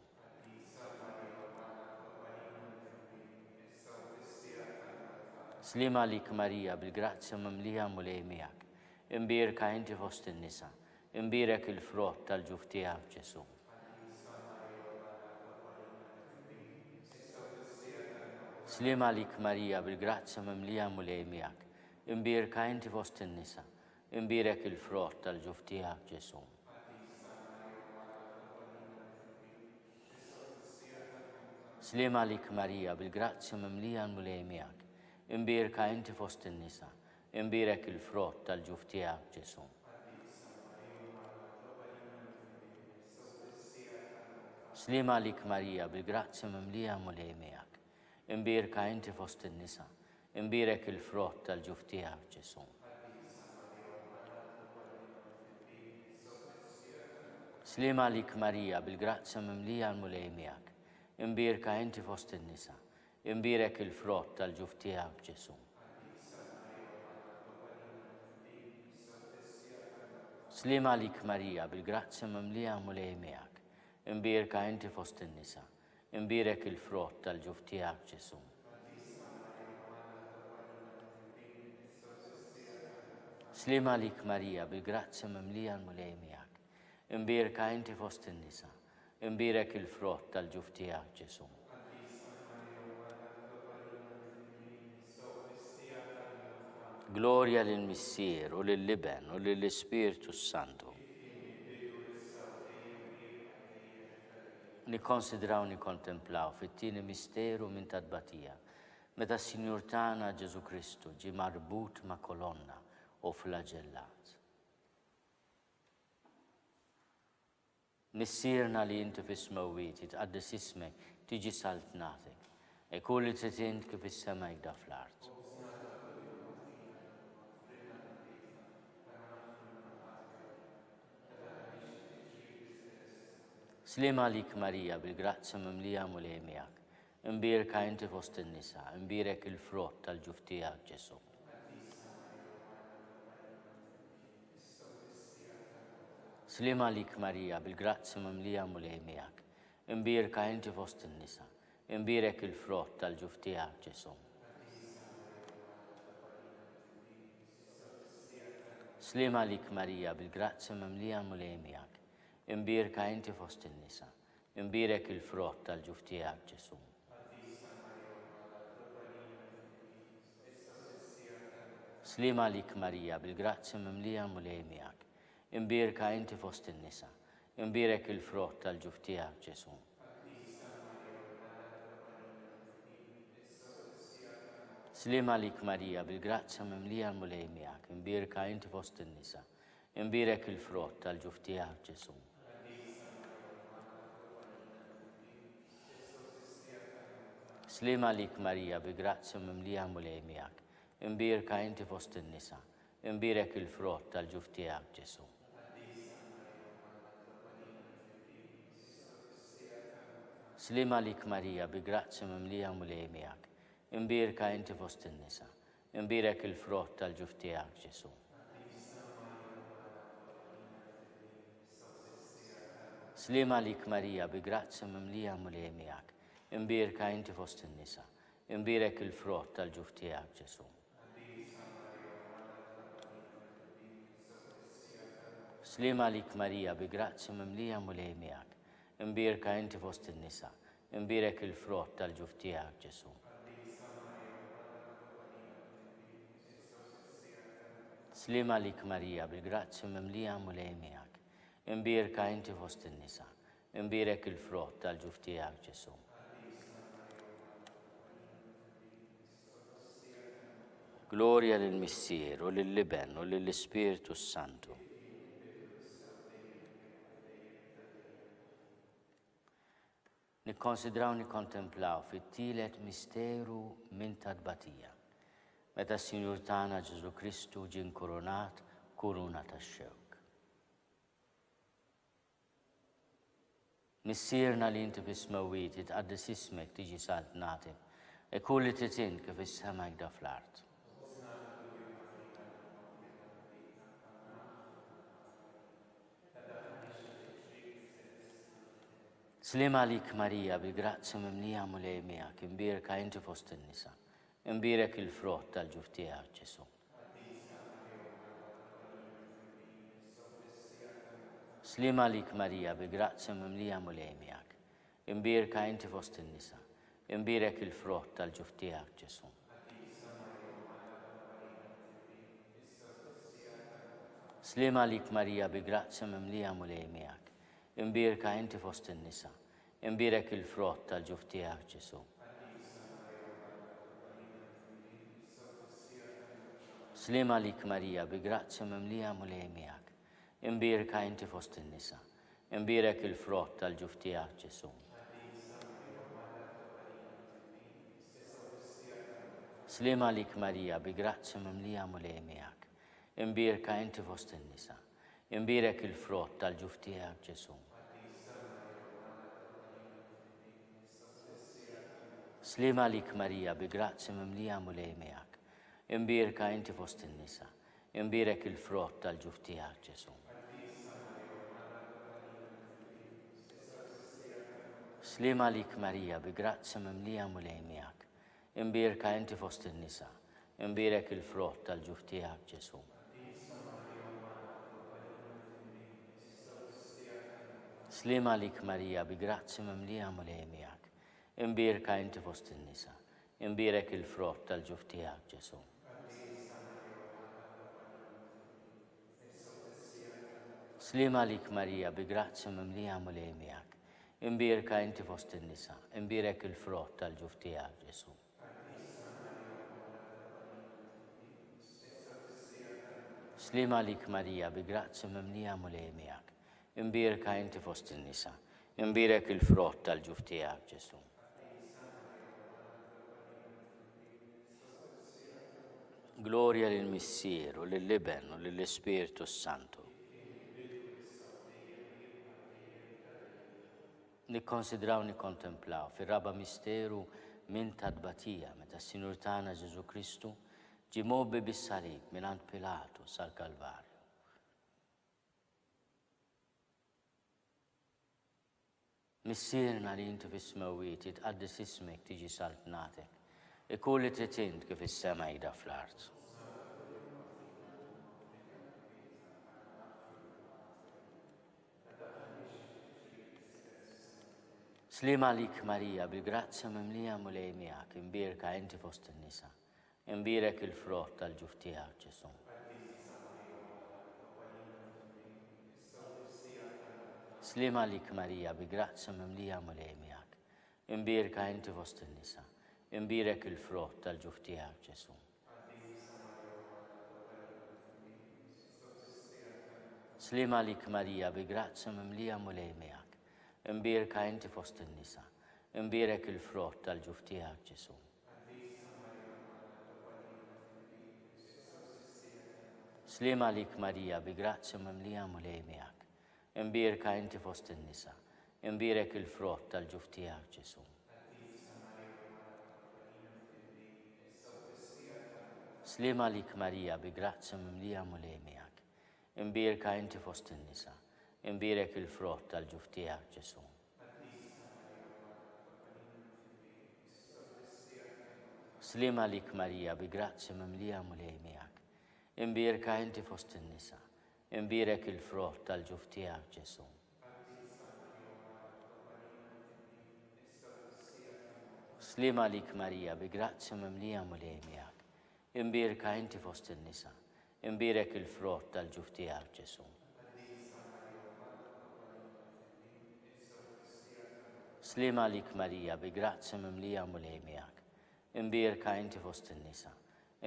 Slima lik Marija, bil-grazzja mimlija mulej miegħek, imbierka inti fost in-nisa, imbierek il-frott tal-ġuf tiegħek Ġesu. Slima lik Marija, bil-grazzja mimlija mulej miegħek, imbierka inti fost in-nisa, imbierek il-frott tal-ġuf tiegħek Ġesu. Slima lik Marija, bil-grazzja mimlija mulej miegħek, imbierka inti fost in-nisa, imbierek il-frott tal-ġuf tiegħek Ġesu. Slima lik Marija, bil-grazzja mimlija mulej miegħek, imbierka inti fost in-nisa, imbierek il-frott tal-ġuf tiegħek Ġesu. Slima lik Marija, bil-grazzja mimlija mulej miegħek, imbierka inti fost in-nisa, imbierek il-frott tal-ġuf tiegħek Ġesu. Slima lik Marija, bil-grazzja mimlija mulej miegħek, imbierka inti fost in-nisa, imbierek il-frott tal-ġuf tiegħek Ġesu. Slima lik Marija, bil-grazzja mimlija mulej miegħek, imbierka inti fost in-nisa, imbierek il-frott tal-ġuf tiegħek Ġesu. Gloria lill-Missier u lill-Liben u lill-Ispiritu Santu. Nikkonsidraw nikkontemplaw fit-tieni misteru minn tadbatija, meta s-Sinjur tagħna Ġesu Kristu ġie marbut ma' kolonna u flagellat. Missierna li inti fis-smewwiet tqaddis ismek tiġi saltnatek, e kull li trid int kif is-sema jgda fl-art. Slima lik Marija, bil-grazzja mimlija mulej miegħek, imbierka inti fost in-nisa, imbierek il-frott tal-ġuf tiegħek Ġesu. Slima lik Marija, bil-grazzja mimlija mulej miegħek, imbierka inti fost in-nisa, imbierek il-frott tal-ġuf tiegħek Ġesu. Slima lik Marija, bil-grazzja mimlija mulej miegħek, imbierka inti fost in-nisa, imbierek il-frott tal-ġuf tiegħek Ġesu. Slima lik Marija, bil-grazzja mimlija mulej miegħek, imbierka inti fost in-nisa, imbierek il-frott tal-ġuf tiegħek Ġesu. Slima lik Marija, bil-grazzja mimlija mulej miegħek, imbierka inti fost in-nisa, imbierek il-frott tal-ġuf tiegħek Ġesu. Slima lik Marija, bil-grazzja mimlija mulej miegħek, imbierka inti fost in-nisa, imbierek il-frott tal-ġuf tiegħek Ġesu. Slima lik Marija, bil-grazzja mimlija mulej miegħek, imbierka inti fost in-nisa, imbierek il-frott tal-ġuf tiegħek Ġesu. Slima lik Marija, bil-grazzja mimlija mulej miegħek, imbierka inti fost in-nisa, imbierek il-frott tal-ġuf tiegħek Ġesu. Slima lik Marija, bil-grazzja mimlija mulej miegħek, imbierka inti fost in-nisa, imbierek il-frott tal-ġuf tiegħek Ġesu. Slima lik Marija, bil-grazzja mimlija mulej miegħek, imbierka inti fost in-nisa, imbierek il-frott tal-ġuf tiegħek Ġesu. Gloria lill-Missier u lill-Liben u lill-Ispiritu Santu. Nikkonsidraw nikkontemplaw fit-tielet misteru minn tadbatija, meta s-Sinjur tagħna Ġesu Kristu ġie nkoronat kuruna tax-xewk. Missierna li inti fis-smewwiet jitqaddis ismek tiġi saltnatek, ikun li trid kif is-sema jgda fl-art. Slim għalik Marija bil-grazzi mimlija mulej miegħek, imbierka inti fost in-nisa, imbierek il-frott tal-ġuf tiegħek Ġesu. Slim għalik Marija bil-grazzi mimlija mulej miegħek, imbierka inti fost in-nisa, imbierek il-frott tal-ġuf tiegħek Ġesu. Slim għalik Marija bil-grazzi mimlija mulej miegħek, imbierka inti fost in-nisa, imbierek il-frott tal-ġuf tiegħek Ġesu. Slim għalik Marija bi grazzi mimlija mulej miegħek, imbierka inti fost in-nisa, imbierek il-frott tal-ġuf tiegħek Ġesu. Slim għalik Marija bi grazzi mimlija mulej miegħek, imbierka inti fost in-nisa, imbierek il-frott tal-ġuf tiegħek Ġesu. Slim għalik Marija bi grazzi mimlija mulej miegħek, imbierka inti fost in-nisa, imbierek il-frott tal-ġuf tiegħek Ġesu. Slim għalik Marija bi grazzi mimlija mulej miegħek, imbierka inti fost in-nisa, imbierek il-frott tal-ġuf tiegħek Ġesu. Slim għalik Marija bi grazzi mimlija mulej miegħek, imbierka inti fost in-nisa, imbierek il-frott tal-ġuf tiegħek Ġesu. Slim għalik Marija bi grazzi mimlija mulej miegħek, imbierka inti fost in-nisa, imbierek il-frott tal-ġuf tiegħek Ġesu. Slim għalik Marija bi grazzi mimlija mulej miegħek, imbierka inti fost in-nisa, imbierek il-frott tal-ġuf tiegħek Ġesu. Gloria lill-Missieru, lill-Iben u lill-Ispiritu Santu. Nikkonsidraw nikkontemplaw fir-raba misteru minn tadbatija meta s-Sinur tagħna Ġesu Kristu ġie mobbi bis-salib mingħand Pilatu sal-Kalvarju. Missierna li inti fis-smewwiet jitqaddis ismek tiġi saltnatek, ikun li trid int kif is-sema jgda fl-art. Slim għalik Marija bil-grazzi mimlija mulej miegħek, imbierka inti fost in-nisa, imbierek il-frott tal-ġuf tiegħek Ġesu. Slim għalik Marija bi grazzi mimlija mulej miegħek, imbierka inti fost in-nisa, imbierek il-frott tal-ġuf tiegħek Ġesu. Slim għalik Marija bi grazzi mimlija mulej miegħek, imbierka inti fost in-nisa, imbierek il-frott tal-ġuf tiegħek Ġesu. Slim għalik Marija bi grazzi mimlija mulej miegħek, imbierka inti fost in-nisa, imbierek il-frott tal-ġuf tiegħek Ġesu. Slim għalik Marija bi grazzi mimlija mulej miegħek, imbierka inti fost in-nisa, imbierek il-frott tal-ġuf tiegħek Ġesu. Slim għalik Marija bi grazzi mimlija mulej miegħek, imbierka inti fost in-nisa, imbierek il-frott tal-ġuf tiegħek Ġesu. Slim għalik Marija bi grazzi mimlija mulej miegħek, imbierka inti fost in-nisa, imbierek il-frott tal-ġuf tiegħek Ġesu. Slim għalik Marija bi grazzi mimlija mulej miegħek, imbierka inti fost in-nisa,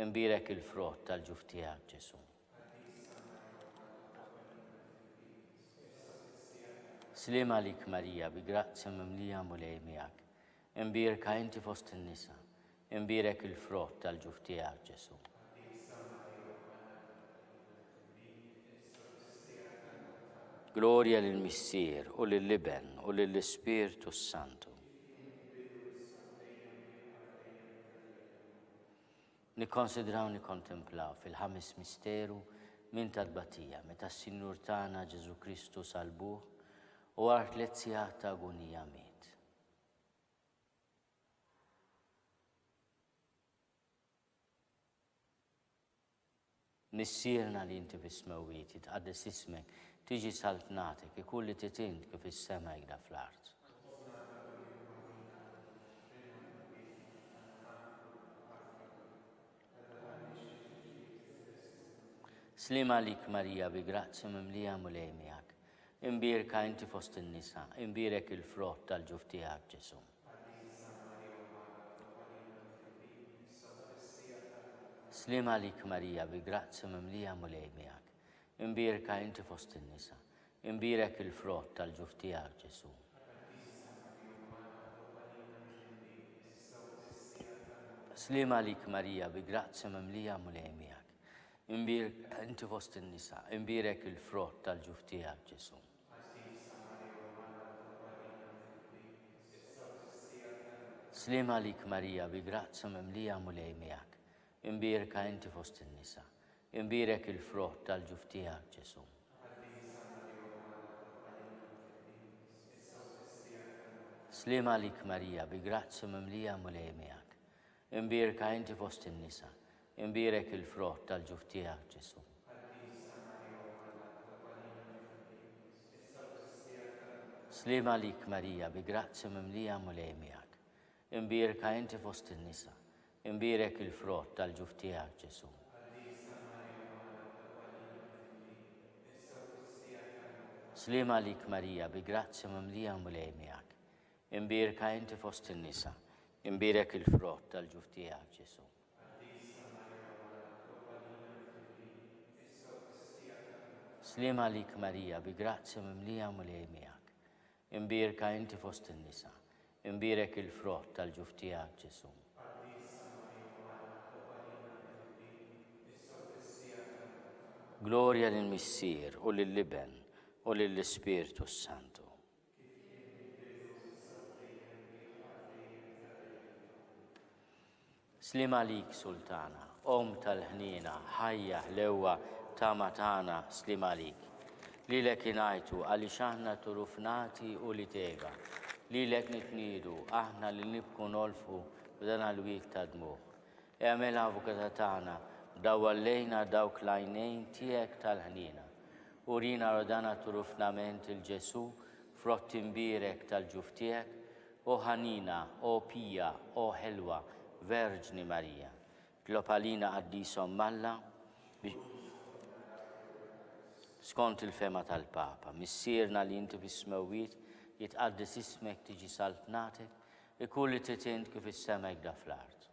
imbierek il-frott tal-ġuf tiegħek Ġesu. Slim għalik Marija bi grazzi mimlija mulej miegħek, imbierka inti fost in-nisa, imbierek il-frott tal-ġuf tiegħek Ġesu. Gloria lill-Missier u lill-Liben u lill-Ispirtu Santu. Nikkonsidraw nikkontemplaw fil-ħames misteru minn tal-batija meta s-Sinjur tagħna Ġesu Kristu salbuh u wara 3 sigħat ta' agonija miet. Missierna li inti fis-smewwiet jitqaddes ismek, tiġi saltnatek, ikun li titint kif is-sema jgħida fl-art. Slima lik Marija bi grazzi mimlija mulej miegħek. Imbirka inti fost in-nisa, imbirek il-frott tal-ġuf tiegħek Ġesu. Slima lik Marija bi grazzi mimlija mulej miegħek. Imbirka inti fost in-nisa, imbirek il-frott tal-ġuf tiegħek Ġesu. Slima lik Marija bi grazzi mimlija mulej miegħek. Imbirek inti fost in-nisa, imbirek il-frott tal-ġuf tiegħek Ġesu. Slima lik Marija bi grazzi mimlija mulej miegħek. Imbirka inti fost in-nisa, imbirek il-frott tal-ġuf tiegħek Ġesu. Slima lik Marija bi grazzi mimlija mulej miegħek. Imbirka inti fost in-nisa, imbirek il-frott tal-ġuf tiegħek Ġesu. Slima lik Marija bi grazzi mimlija mulej miegħek. Imbirka inti fost in-nisa, imbirek il-frott tal-ġuf tiegħek Ġesu. Slima lik Marija bi grazzi mimlija mulej miegħek. Imbirka inti fost in-nisa, imbirek il-frott tal-ġuf tiegħek Ġesu. Slima lik Marija bi grazzi mimlija mulej miegħek. Imbirka inti fost in-nisa, imbirek il-frott tal-ġuf tiegħek Ġesu. Gloria lill-Missier u lill-Liben u lill-Ispirtu Santu. Slima lik Sultana, Om tal-ħnina, ħajja l-ewwa ta' matana slima lik. Lilek ingħajtu għaliex aħna turufnati u li tega. Lilek nitniedu aħna li nibku nolfu b'dan l-wit ta' dmuħ. Eħmel avukata tagħna dawwallejna dawk l-għajnejn tiegħek tal-ħnina. Urina rodana turufnament il-Ġesu frott imbirek tal-ġuf tiegħek o ħanina, o pija, o ħelwa, Verġni Marija. Tlopalina għaddisom malla skont il-fema tal-Papa. Missierna li inti fis-smewwiet jitqaddis ismek tiġi saltnatek, ikun li titint kif is-sema jgħida fl-art.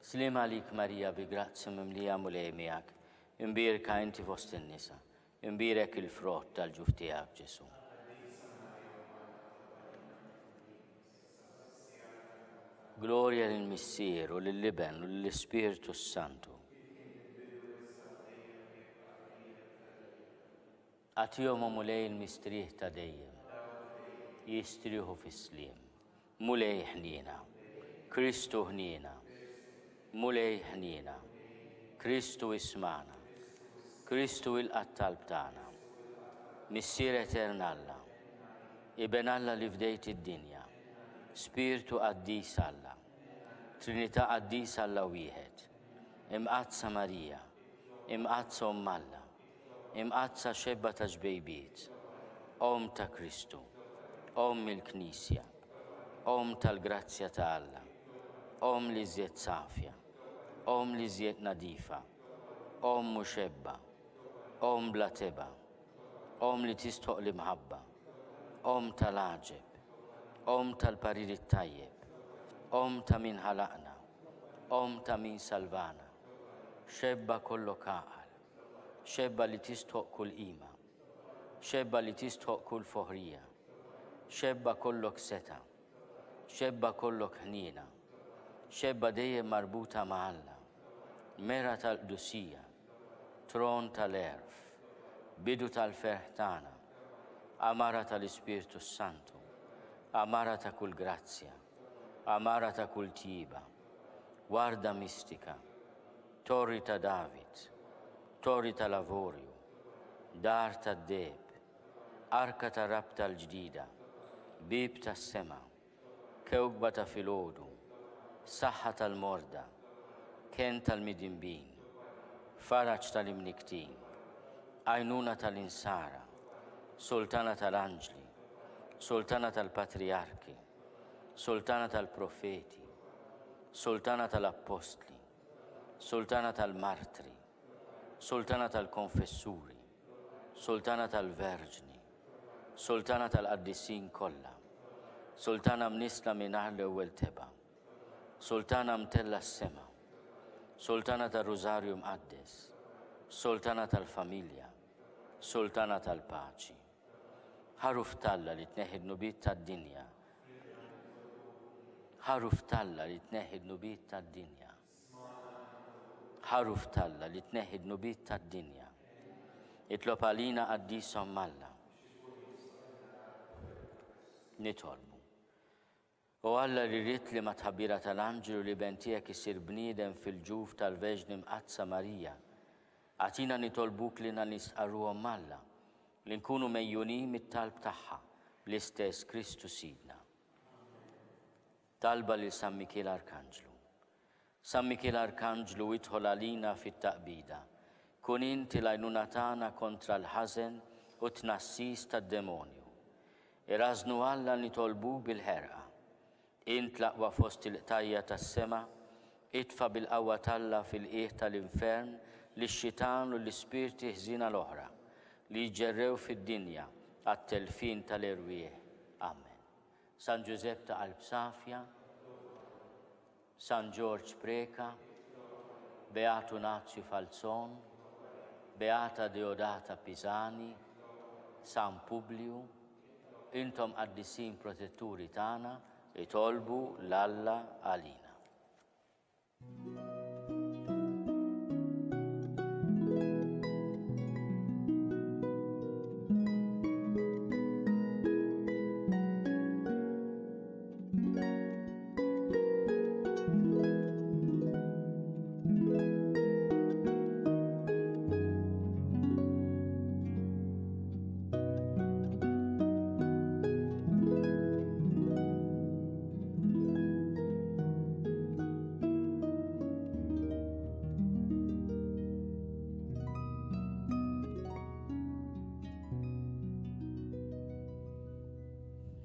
Slima lik Marija bi grazzi mimlija mulej miegħek. Imbirka inti fost in-nisa, imbirek il-frott tal-ġuf tiegħek Ġesu. Gloria lill-Missier u lill-Liben u lill-Ispirtu Santu. Għatihom mulej il-mistrieħ ta' dejjem, jistrieħu fis-sliem. Mulej ħnina, Kristu ħnina, mulej ħnina, Kristu ismana, Kristu il-qattal b'tagħna. Missier Etern Alla, Iben Alla li fdejt id-dinja, Spiritu qaddis Alla, Trinità qaddis Alla wieħed, imqazza Marija, imqazza Omm Alla, imqazza xebba ta' ġbejbiet, Om ta' Kristu, Om il-Knisja, Om tal-Grazzja ta' Alla, Om li żjed safja, Om li żjed nadifa, Om muxebba, Om bla teba, Om li tistħoq l-imħabba, Om tal-aġeb, Om tal-parir it-tajjeb, Om ta' min ħalaqna, Om ta' min salvana, xebba kollok għaqal, xebba li tistħoq kull qima, xebba li tistħoq kull foħrija, xebba kollok seta, xebba kollok ħnina, xebba dejjem marbuta ma' Alla, mera tal-qdusija, tron tal-erf, bidu tal-ferħ tagħna, amara tal-Ispirtu Santu, amara ta' kull grazzja, amara ta' kull tjiba, warda mistika, torri ta' David, torri ta' lavorju, dar ta' deb, arka ta' rabta l-ġdida, bib ta' sema, kewkba ta' filodu, saħħa tal-morda, ken tal-midimbin, faraċ tal-imniktin, għajnuna tal-insara, sultana tal-anġli, sultana tal-patriarki, sultana tal-profeti, sultana tal-appostli, sultana tal-martri, sultana tal-konfessuri, sultana tal-verġni, sultana tal-qaddissin kollha, sultana mnisla mingħajr l-ewwel teba', sultana mtella s-sema, sultana tal-Rużarju mqaddes, sultana tal-familja, sultana tal-paċi. Ħaruf talla li tneħħi n-nubiet tad-dinja. Ħaruf talla li tneħħi n-nubiet tad-dinja. Ħaruf talla li tneħħi n-nubiet tad-dinja. Itlob għalina qaddishom Alla. Nitolbu. U Alla li rrid li ma tħabbira tal-anġelu li bentijek isir bniedem fil-ġuf tal-Verġni mqazza Marija, għatina nitolbuk li nisqarruhom Alla, li nkunu mejjunin mit-talb tagħha l-istess Kristu Sidna. Talba lil San Mikiel Arkanġlu. San Mikiel Arkanġlu idħol għalina fit-taqbida, kun inti l-għajnuna tagħna kontra l-ħażen u tnassis tad-demonju. Irażnu Alla nitolbu bil-ħerqa. Int laqwa fost il-qtajja tas-sema, itfa bil-qawwa talla fil-qiegħ tal-infern lix-xitan u l-ispirti ħżina l-oħra li jġerrew fid-dinja għat-telfin tal-irwieħ. Amen. San Giuseppe ta' Qalb Safja, San George Preka, Beatu Nazio Falzon, Beata Deodata Pisani, San Publiu, intom qaddisin protetturi tagħna, itolbu l-Alla għalina.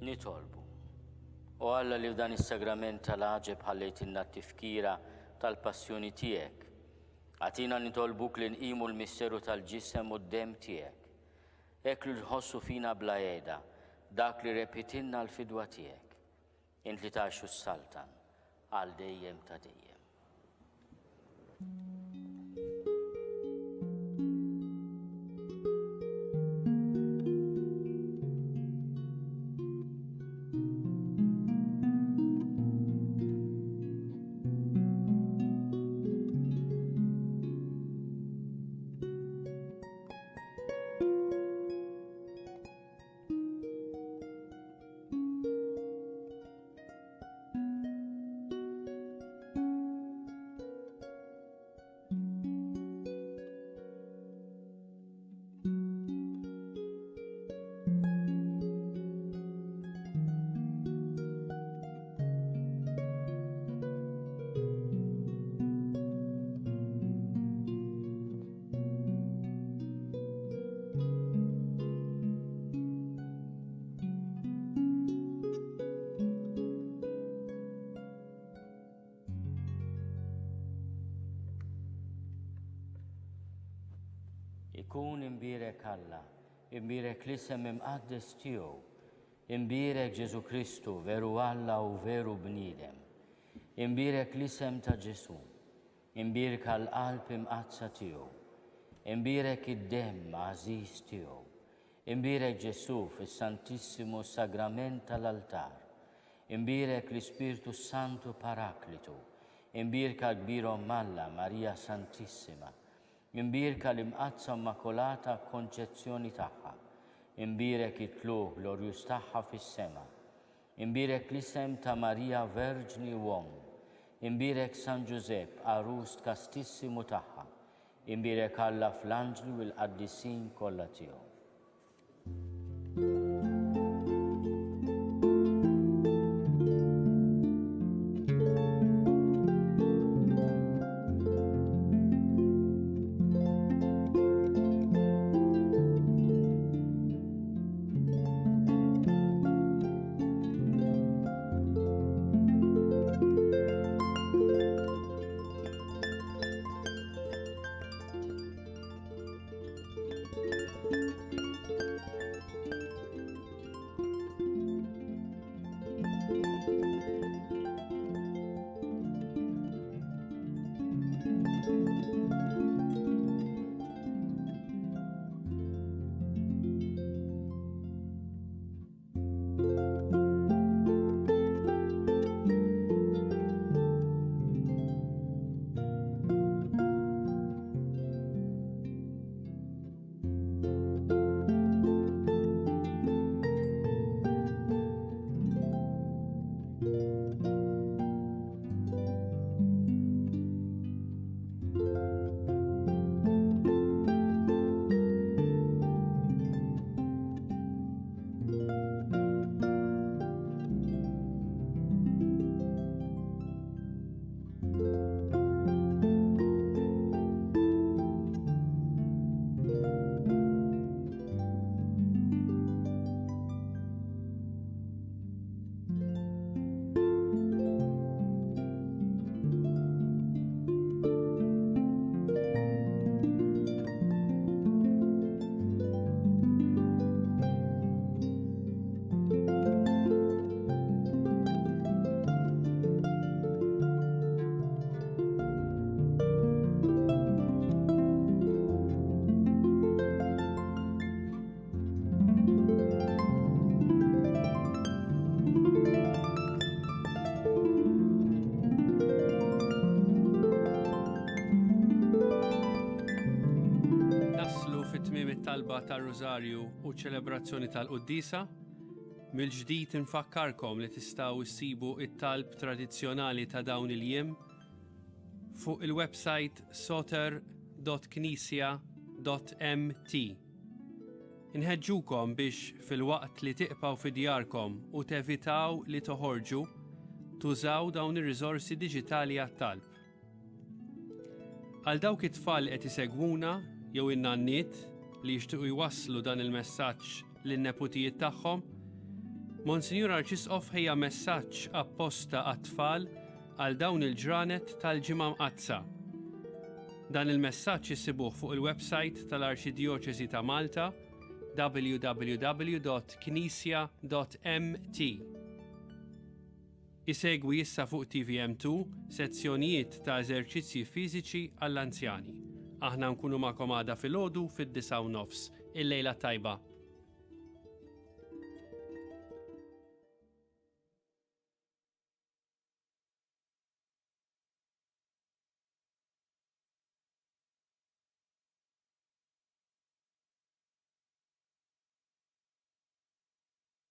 Nitolbu. U Alla li f'dan is-sagrament tal-ħaġeb ħallejtilna t-tifkira tal-passjoni tiegħek. Għatina nitolbuk li nqimu l-misteru tal-ġisem u d-dem tiegħek. Hekk li nħossu fina bla qiegħda dak li repitilna l-fidwa tiegħek. Int li tgħixu s-saltan għal dejjem ta' dejjem. Ikun imbirek Alla, imbirek l-isem imqaddes tiegħu, imbirek Ġesu Kristu veru Alla u veru bniedem, imbirek l-isem ta' Ġesu, imbirek għall-qalb imqazza tiegħu, imbirek id-demm għażiż tiegħu, imbirek Ġesu fis-Santissimu Sagrament tal-altar, imbirek l-Ispirtu Santu Paraklitu imbirka kbirhom Malla, Marija Santissima, imbirka l-imqazza Immakolata Konċezzjoni tagħha, imbirek it-tluq glorjuż tagħha fis-sema, imbirek l-isem ta' Marija Verġni Uom, imbirek San Giuseppe, Arust Kastissimu tagħha, imbirek Alla fl-anġli u l-qaddisin kollha tiegħu. Talba ta' Rużarju u ċelebrazzjoni tal-Quddiesa, mill-ġdid infakkarkom li tistgħu issibu it-talb tradizzjonali ta' dawn il-jiem fuq il-website soter.knisja.mt. Inħeġġukom biex fil-waqt li tiqpaw fi djarkom u tevitaw li toħorġu, tużaw dawn ir-riżorsi diġitali għat-talb. Għal dawk it-tfal qed isegwuna jew in-nanniet li jixtiequ jwasslu dan il-messaġġ lin-neputijiet tagħhom, Monsinjur Arċisqof ħejja messaġġ apposta għat-tfal għal dawn il-ġranet tal-ġimgħa mqazza. Dan il-messaġġ issibuh fuq il-website tal-Arċidjoċesi ta' Malta www.knisja.mt. Isegwi issa fuq TVM2 sezzjonijiet ta' eżerċizzji fiżiċi għall-anzjani. Aħna nkunu magħkom għada filgħodu fid-9:09. Il-lejla tajba.